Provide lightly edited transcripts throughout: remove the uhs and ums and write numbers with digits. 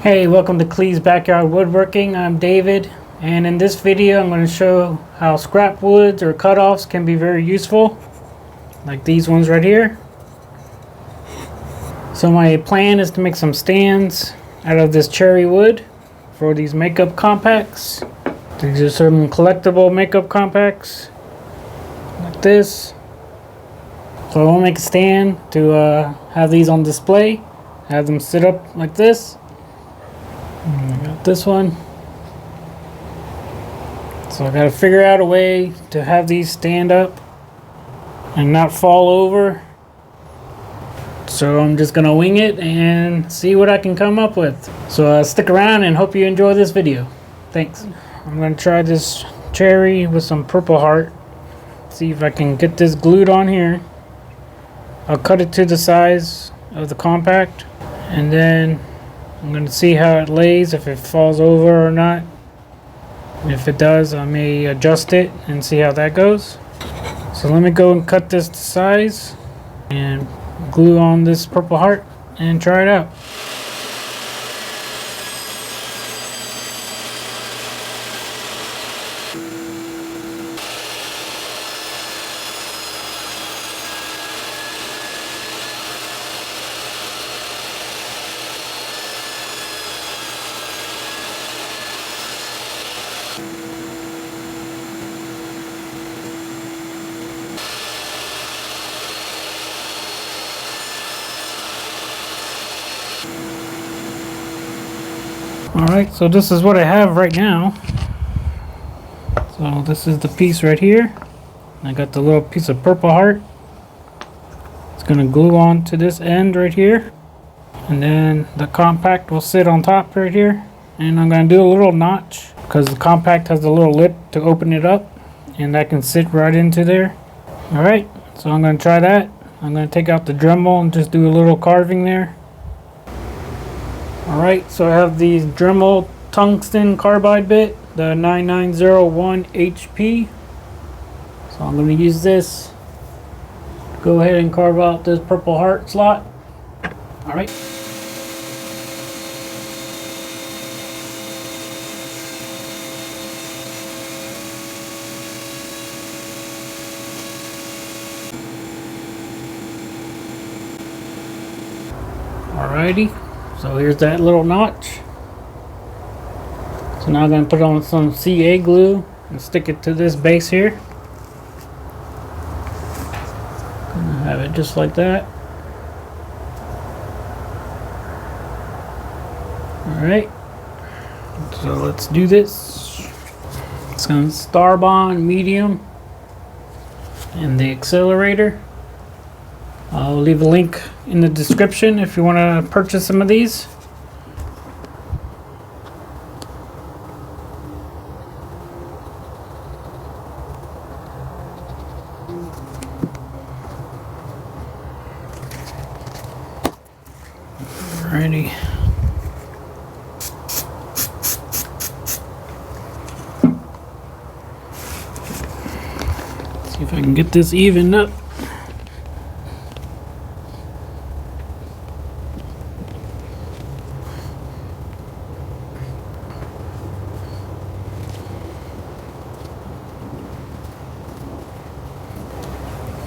Hey, welcome to Clee's Backyard Woodworking. I'm David, and in this video I'm going to show how scrap woods or cutoffs can be very useful, like these ones right here. So my plan is to make some stands out of this cherry wood for these makeup compacts. These are some collectible makeup compacts, like this. So I want to make a stand to have these on display, have them sit up like this. I got this one. So I gotta figure out a way to have these stand up and not fall over. So I'm just gonna wing it and see what I can come up with. So stick around and hope you enjoy this video. Thanks. I'm gonna try this cherry with some purple heart. See if I can get this glued on here. I'll cut it to the size of the compact, and then I'm going to see how it lays, if it falls over or not. If it does, I may adjust it and see how that goes. So let me go and cut this to size and glue on this purple heart and try it out. Alright, so this is what I have right now. So this is the piece right here. I got the little piece of purple heart. It's going to glue on to this end right here. And then the compact will sit on top right here. And I'm going to do a little notch because the compact has a little lip to open it up. And that can sit right into there. Alright, so I'm going to try that. I'm going to take out the Dremel and just do a little carving there. Alright, so I have the Dremel tungsten carbide bit, the 9901 HP. So I'm going to use this. Go ahead and carve out this purple heart slot. Alright. Alrighty. So here's that little notch. So now I'm going to put on some CA glue and stick it to this base here. Gonna have it just like that. Alright. So let's do this. It's going to star bond medium and the accelerator. I'll leave a link in the description if you want to purchase some of these. Alrighty. See if I can get this even up.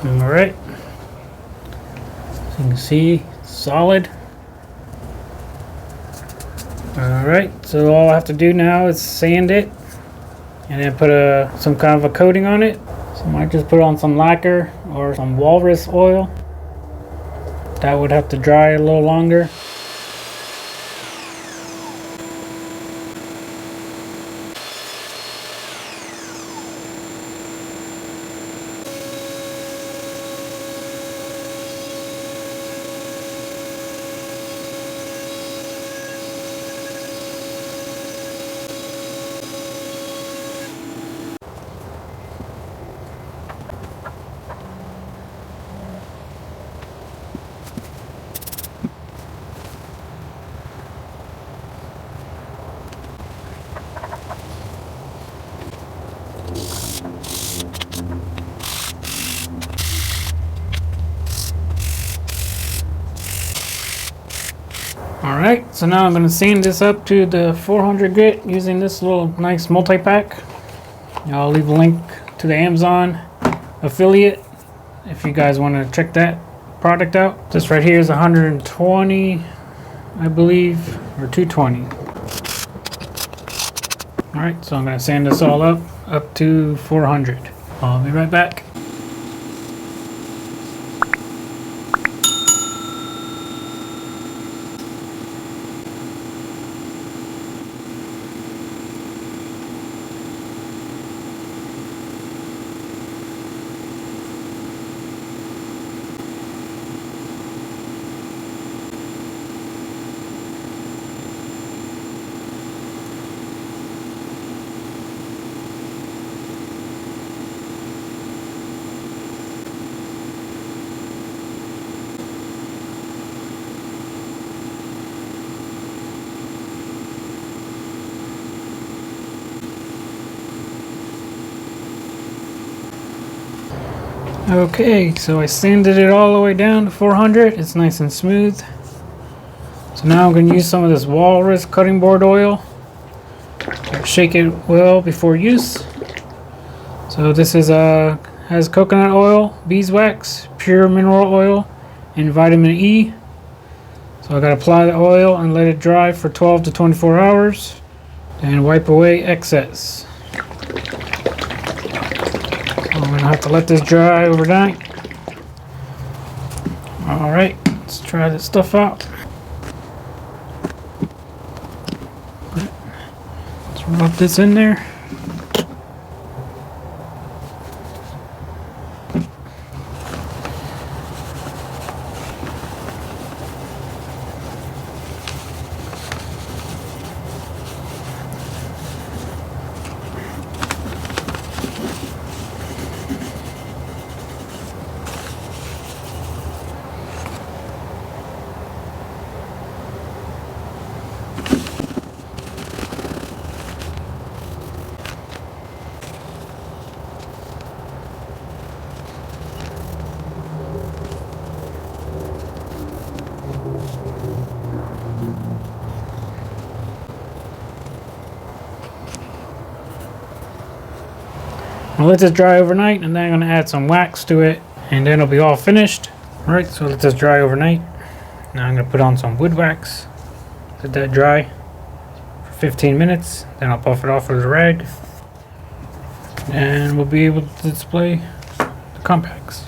Alright, so you can see solid. Alright, so all I have to do now is sand it and then put some kind of a coating on it. So I might just put on some lacquer or some walrus oil. That would have to dry a little longer. so now I'm going to sand this up to the 400 grit using this little nice multi-pack. I'll leave a link to the Amazon affiliate if you guys want to check that product out. This right here is 120, I believe, or 220. Alright, so I'm going to sand this all up to 400. I'll be right back. Okay, so I sanded it all the way down to 400. It's nice and smooth. So now I'm going to use some of this walrus cutting board oil. Shake it well before use. So this is has coconut oil, beeswax, pure mineral oil, and vitamin E. So I got to apply the oil and let it dry for 12 to 24 hours and wipe away excess. I'm going to have to let this dry overnight. Alright, let's try this stuff out. Let's rub this in there. I'll let this dry overnight, and then I'm going to add some wax to it, and then it'll be all finished. Alright, so let this dry overnight. Now I'm going to put on some wood wax, let that dry for 15 minutes, then I'll puff it off with a rag, and we'll be able to display the compacts.